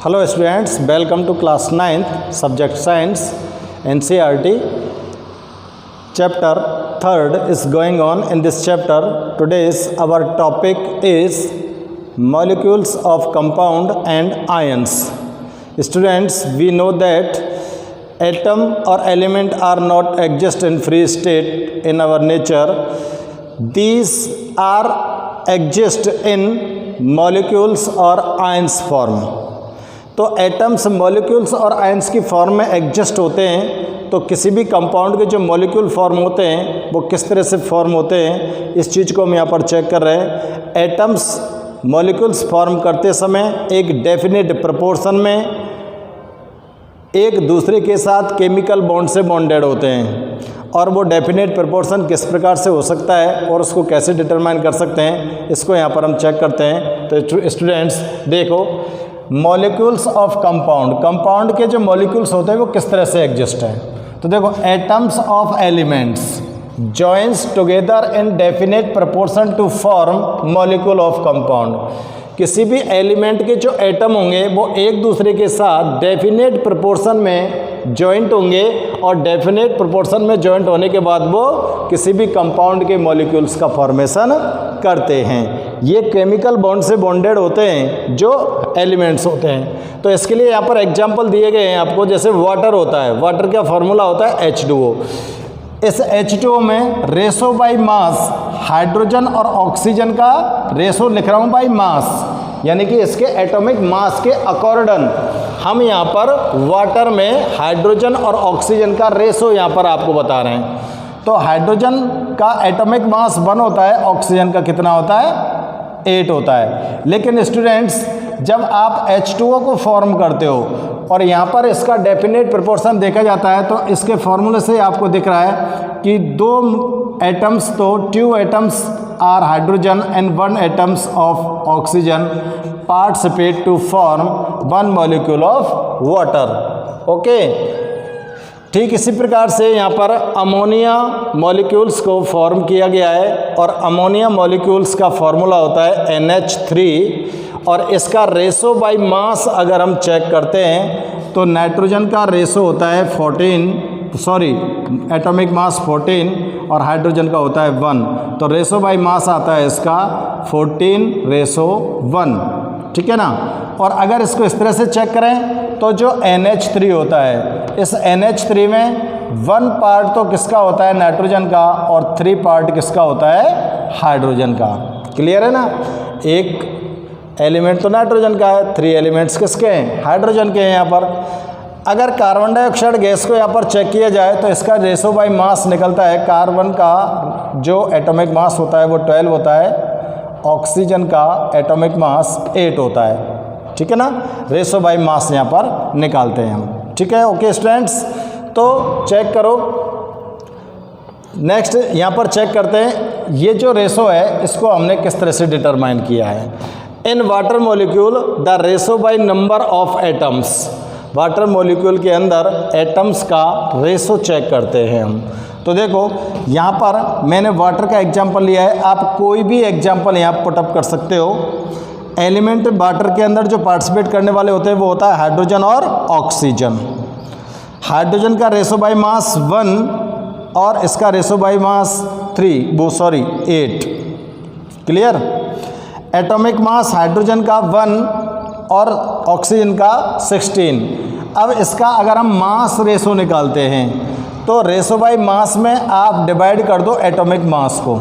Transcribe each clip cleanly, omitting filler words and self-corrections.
Hello students, welcome to class 9th subject science NCERT. Chapter 3rd is going on in this chapter. Today's our topic is molecules of compound and ions. Students, we know that atom or element are not exist in free state in our nature. These are exist in molecules or ions form. तो atoms molecules और ions की form में exist होते हैं। तो किसी भी compound के जो मॉलिक्यूल फॉर्म होते हैं वो किस तरह से फॉर्म होते हैं, इस चीज़ को हम यहाँ पर चेक कर रहे हैं। एटम्स मॉलिक्यूल्स फॉर्म करते समय एक डेफिनेट प्रोपोर्शन में एक दूसरे के साथ केमिकल बॉन्ड से बॉन्डेड होते हैं, और वो डेफिनेट प्रोपोर्शन किस प्रकार से हो सकता है और उसको कैसे डिटरमाइन कर सकते हैं, इसको यहाँ पर हम चेक करते हैं। तो स्टूडेंट्स देखो, मॉलिक्यूल्स ऑफ कंपाउंड, कंपाउंड के जो मॉलिक्यूल्स होते हैं वो किस तरह से एग्जिस्ट हैं। तो देखो, atoms of elements joins together in definite proportion to form molecule of compound. किसी भी एलिमेंट के जो एटम होंगे वो एक दूसरे के साथ डेफिनेट प्रोपोर्शन में जॉइंट होंगे, और डेफिनेट प्रोपोर्शन में जॉइंट होने के बाद वो किसी भी कंपाउंड के मॉलिक्यूल्स का फॉर्मेशन करते हैं। ये केमिकल बॉन्ड से बॉन्डेड होते हैं जो एलिमेंट्स होते हैं। तो इसके लिए यहाँ पर एग्जांपल दिए गए हैं आपको। जैसे वाटर होता है, वाटर का फॉर्मूला होता है H2O। इस H2O में रेशो बाई मास, हाइड्रोजन और ऑक्सीजन का रेशो लिख रहा हूँ बाई मास, यानी कि इसके एटॉमिक मास के अकॉर्डन हम यहाँ पर वाटर में हाइड्रोजन और ऑक्सीजन का रेशो यहाँ पर आपको बता रहे हैं। तो हाइड्रोजन का एटॉमिक मास 1 होता है, ऑक्सीजन का कितना होता है 8 होता है। लेकिन स्टूडेंट्स, जब आप H2O को फॉर्म करते हो और यहाँ पर इसका डेफिनेट प्रोपोर्शन देखा जाता है, तो इसके फॉर्मूले से आपको दिख रहा है कि 2 एटम्स, तो 2 atoms are hydrogen and 1 atoms of oxygen participate to form 1 molecule of water. Okay, ठीक इसी प्रकार से यहाँ पर अमोनिया मॉलिक्यूल्स को फॉर्म किया गया है, और अमोनिया मॉलिक्यूल्स का फॉर्मूला होता है NH3, और इसका रेशो बाय मास अगर हम चेक करते हैं तो नाइट्रोजन का रेशो होता है 14, एटॉमिक मास 14, और हाइड्रोजन का होता है 1। तो रेशो बाय मास आता है इसका 14:1, ठीक है ना। और अगर इसको इस तरह से चेक करें तो जो NH3 होता है, इस NH3 में 1 पार्ट तो किसका होता है नाइट्रोजन का, और 3 पार्ट किसका होता है हाइड्रोजन का। क्लियर है ना। एक एलिमेंट तो नाइट्रोजन का है, 3 एलिमेंट्स किसके हैं, हाइड्रोजन के हैं यहाँ पर। अगर कार्बन डाइऑक्साइड गैस को यहाँ पर चेक किया जाए तो इसका रेशो बाय मास निकलता है। कार्बन का जो एटॉमिक मास होता है वो 12 होता है, ऑक्सीजन का एटॉमिक मास 8 होता है, ठीक है ना। रेशो बाय मास यहाँ पर निकालते हैं हम, ठीक है। ओके स्टूडेंट्स, तो चेक करो। नेक्स्ट यहाँ पर चेक करते हैं, ये जो रेशो है इसको हमने किस तरह से डिटरमाइन किया है। In water molecule the ratio by number of atoms, water molecule के अंदर एटम्स का रेशो चेक करते हैं हम। तो देखो, यहाँ पर मैंने वाटर का एग्जांपल लिया है, आप कोई भी एग्जांपल यहाँ पुटअप कर सकते हो। एलिमेंट वाटर के अंदर जो पार्टिसिपेट करने वाले होते हैं वो होता है हाइड्रोजन और ऑक्सीजन। हाइड्रोजन का रेशो बाय मास 1 और इसका ratio by mass 8। Clear. Atomic mass hydrogen का 1 और ऑक्सीजन का 16। अब इसका अगर हम मास रेशो निकालते हैं तो रेशो बाय मास में आप डिवाइड कर दो एटॉमिक मास को,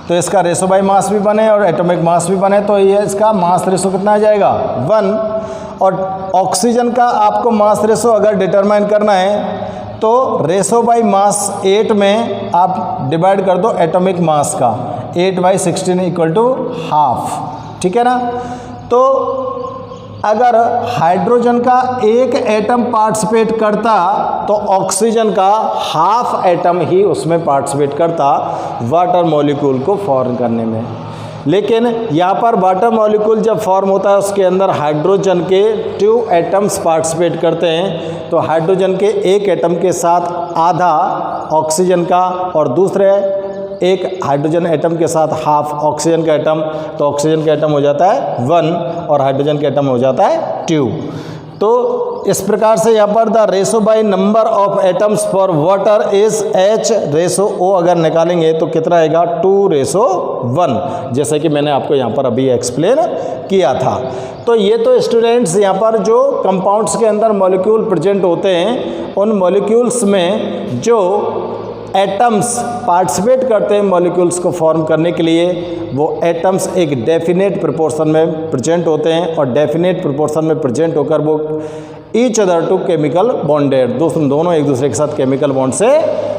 तो इसका रेशो बाय मास भी बने और एटॉमिक मास भी बने, तो ये इसका मास रेशो कितना आ जाएगा 1। और ऑक्सीजन का आपको मास रेशो अगर डिटरमाइन करना है तो रेशो बाय मास 8 में आप डिवाइड कर दो एटॉमिक मास का, 8/16 = हाफ, ठीक है ना। तो अगर हाइड्रोजन का एक एटम पार्टिसिपेट करता तो ऑक्सीजन का हाफ एटम ही उसमें पार्टिसिपेट करता वाटर मॉलिक्यूल को फॉर्म करने में। लेकिन यहाँ पर वाटर मॉलिक्यूल जब फॉर्म होता है उसके अंदर हाइड्रोजन के 2 एटम्स पार्टिसिपेट करते हैं, तो हाइड्रोजन के एक एटम के साथ आधा ऑक्सीजन का और दूसरे एक हाइड्रोजन एटम के साथ हाफ ऑक्सीजन का एटम, तो ऑक्सीजन का एटम हो जाता है 1 और हाइड्रोजन का एटम हो जाता है 2। तो इस प्रकार से यहाँ पर the ratio by number of atoms for water is H ratio O अगर निकालेंगे तो कितना आएगा 2:1, जैसे कि मैंने आपको यहाँ पर अभी एक्सप्लेन किया था। तो ये तो स्टूडेंट्स यहाँ पर जो कंपाउंड्स के अंदर मॉलिक्यूल प्रेजेंट होते हैं, उन मॉलिक्यूल्स में जो एटम्स पार्टिसिपेट करते हैं मॉलिक्यूल्स को फॉर्म करने के लिए, वो एटम्स एक डेफिनेट प्रोपोर्शन में प्रेजेंट होते हैं और डेफिनेट प्रोपोर्शन में प्रेजेंट होकर वो each other to chemical bonded, दोनों एक दूसरे के साथ केमिकल बॉन्ड से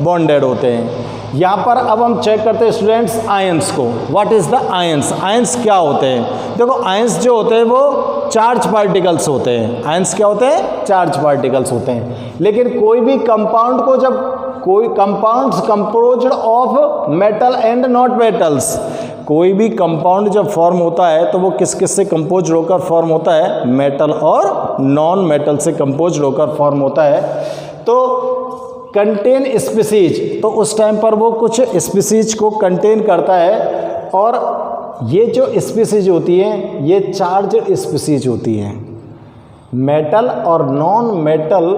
बॉन्डेड होते हैं। यहाँ पर अब हम चेक करते हैं स्टूडेंट्स आयंस को। What is the ions? Ions क्या होते हैं? देखो आयंस जो होते हैं वो चार्ज पार्टिकल्स होते हैं। आयंस क्या होते हैं? चार्ज पार्टिकल्स होते हैं। लेकिन कोई भी कंपाउंड को जब कोई compounds composed of metal and not metals, कोई भी कंपाउंड जब फॉर्म होता है तो वो किस किस से कंपोज होकर फॉर्म होता है? मेटल और नॉन मेटल से कंपोज होकर फॉर्म होता है। तो कंटेन स्पीसीज, तो उस टाइम पर वो कुछ स्पीसीज को कंटेन करता है और ये जो स्पीसीज होती हैं ये चार्ज स्पीसीज होती हैं। मेटल और नॉन मेटल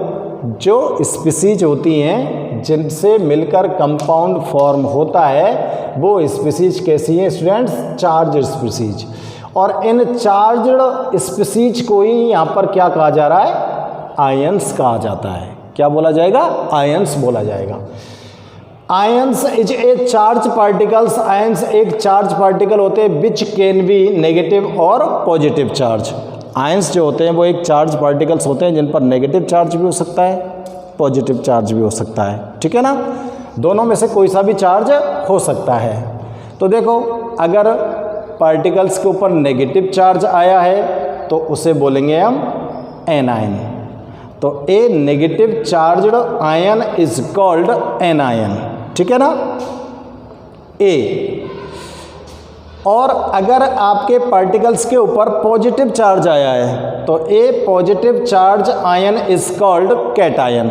जो स्पीसीज होती हैं जिनसे मिलकर कंपाउंड फॉर्म होता है वो स्पीसीज कैसी हैं स्टूडेंट्स? Charge species. और इन चार्ज स्पीसीज को ही यहाँ पर क्या कहा जा रहा है? आयंस कहा जाता है। क्या बोला जाएगा? आयंस बोला जाएगा। Ions is a charge particles, ions एक चार्ज पार्टिकल होते हैं विच कैन बी नेगेटिव और पॉजिटिव चार्ज। आयंस जो होते हैं वो एक चार्ज पार्टिकल्स होते हैं जिन पर नेगेटिव चार्ज भी हो सकता है, पॉजिटिव चार्ज भी हो सकता है, ठीक है ना। दोनों में से कोई सा भी चार्ज हो सकता है। तो देखो अगर पार्टिकल्स के ऊपर नेगेटिव चार्ज आया है तो उसे बोलेंगे हम एनायन। तो a negative charged ion is called anion, ठीक है ना, ए। और अगर आपके पार्टिकल्स के ऊपर पॉजिटिव चार्ज आया है तो a positive charge ion is called cation.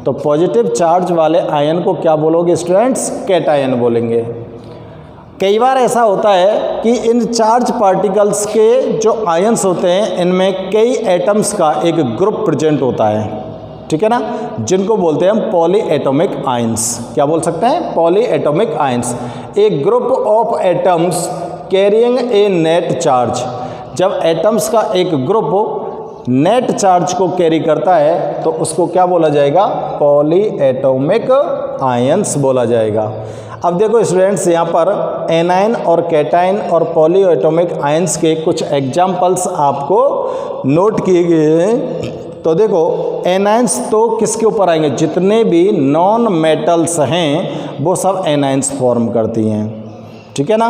तो पॉजिटिव चार्ज वाले आयन को क्या बोलोगे स्टूडेंट्स? कैटायन बोलेंगे। कई बार ऐसा होता है कि इन चार्ज पार्टिकल्स के जो आयंस होते हैं इनमें कई एटम्स का एक ग्रुप प्रेजेंट होता है, ठीक है ना, जिनको बोलते हैं हम पॉली एटॉमिक आयंस। क्या बोल सकते हैं? Poly atomic ions. A group of atoms carrying a net charge. जब एटम्स का एक ग्रुप नेट चार्ज को कैरी करता है तो उसको क्या बोला जाएगा? पॉली एटॉमिक आयंस बोला जाएगा। अब देखो स्टूडेंट्स यहाँ पर एनायन और कैटायन और पॉली एटॉमिक आयंस के कुछ एग्जाम्पल्स आपको नोट किए गए हैं। तो देखो एनायंस तो किसके ऊपर आएंगे? जितने भी नॉन मेटल्स हैं वो सब एनायंस फॉर्म करती हैं, ठीक है ना।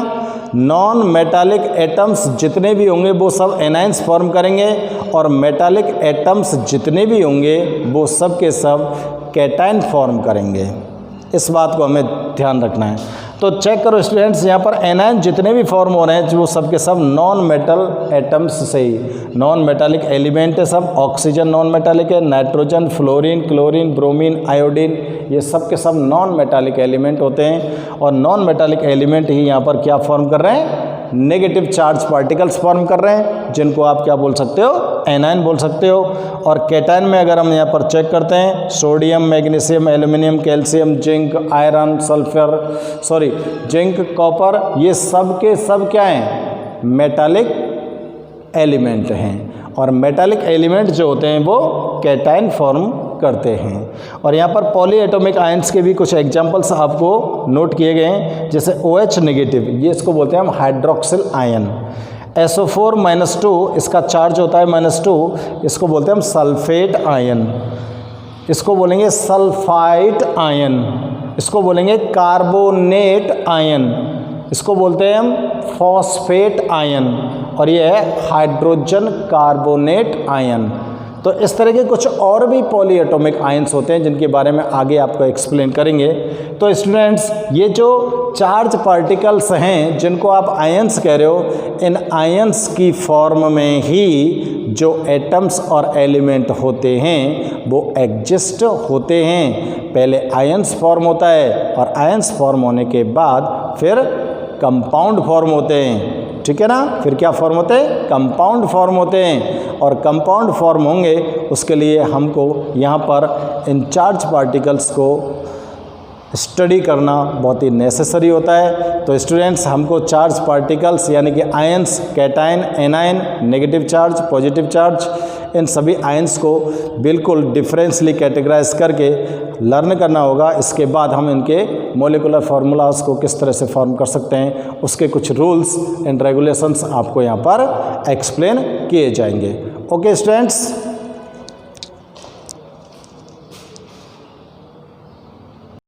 नॉन मेटालिक एटम्स जितने भी होंगे वो सब एनायंस फॉर्म करेंगे और मेटालिक एटम्स जितने भी होंगे वो सब के सब कैटायन फॉर्म करेंगे। इस बात को हमें ध्यान रखना है। तो चेक करो स्टूडेंट्स यहाँ पर एनायन जितने भी फॉर्म हो रहे हैं वो सब के सब नॉन मेटल एटम्स से ही, नॉन मेटालिक एलिमेंट है सब। ऑक्सीजन नॉन मेटालिक है, nitrogen, fluorine, chlorine, bromine, iodine, ये सब के सब नॉन मेटालिक एलिमेंट होते हैं। और नॉन मेटालिक एलिमेंट ही यहाँ पर क्या फॉर्म कर रहे हैं? नेगेटिव चार्ज पार्टिकल्स फॉर्म कर रहे हैं, जिनको आप क्या बोल सकते हो? एनायन बोल सकते हो। और कैटायन में अगर हम यहाँ पर चेक करते हैं sodium, magnesium, aluminium, calcium, zinc, iron, sulphur, zinc, copper, ये सब के सब क्या हैं? मेटालिक एलिमेंट हैं। और मेटालिक एलिमेंट जो होते हैं वो कैटायन फॉर्म करते हैं। और यहाँ पर पॉली एटॉमिक आयंस के भी कुछ एग्जांपल्स आपको नोट किए गए हैं, जैसे OH नेगेटिव, ये इसको बोलते हैं हम हाइड्रोक्सिल आयन। SO4-2 इसका चार्ज होता है -2, इसको बोलते हैं हम सल्फेट आयन। इसको बोलेंगे सल्फाइट आयन, इसको बोलेंगे कार्बोनेट आयन, इसको बोलते हैं हम फॉस्फेट आयन, और ये है हाइड्रोजन कार्बोनेट आयन। तो इस तरह के कुछ और भी पॉली एटॉमिक आयंस होते हैं जिनके बारे में आगे आपको एक्सप्लेन करेंगे। तो स्टूडेंट्स ये जो चार्ज पार्टिकल्स हैं जिनको आप आयंस कह रहे हो, इन आयंस की फॉर्म में ही जो एटम्स और एलिमेंट होते हैं वो एग्जिस्ट होते हैं। पहले आयंस फॉर्म होता है और आयंस फॉर्म होने के बाद फिर कंपाउंड फॉर्म होते हैं, ठीक है ना। फिर क्या फॉर्म होते हैं? कंपाउंड फॉर्म होते हैं। और कंपाउंड फॉर्म होंगे उसके लिए हमको यहाँ पर इन चार्ज पार्टिकल्स को स्टडी करना बहुत ही नेसेसरी होता है। तो स्टूडेंट्स, हमको चार्ज पार्टिकल्स यानी कि ions, cation, anion, negative charge, positive charge, इन सभी आयंस को बिल्कुल डिफरेंसली कैटेगराइज करके लर्न करना होगा। इसके बाद हम इनके मॉलिक्यूलर फार्मूलाज को किस तरह से फॉर्म कर सकते हैं, उसके कुछ रूल्स एंड रेगुलेशंस आपको यहाँ पर एक्सप्लेन किए जाएंगे। Okay students.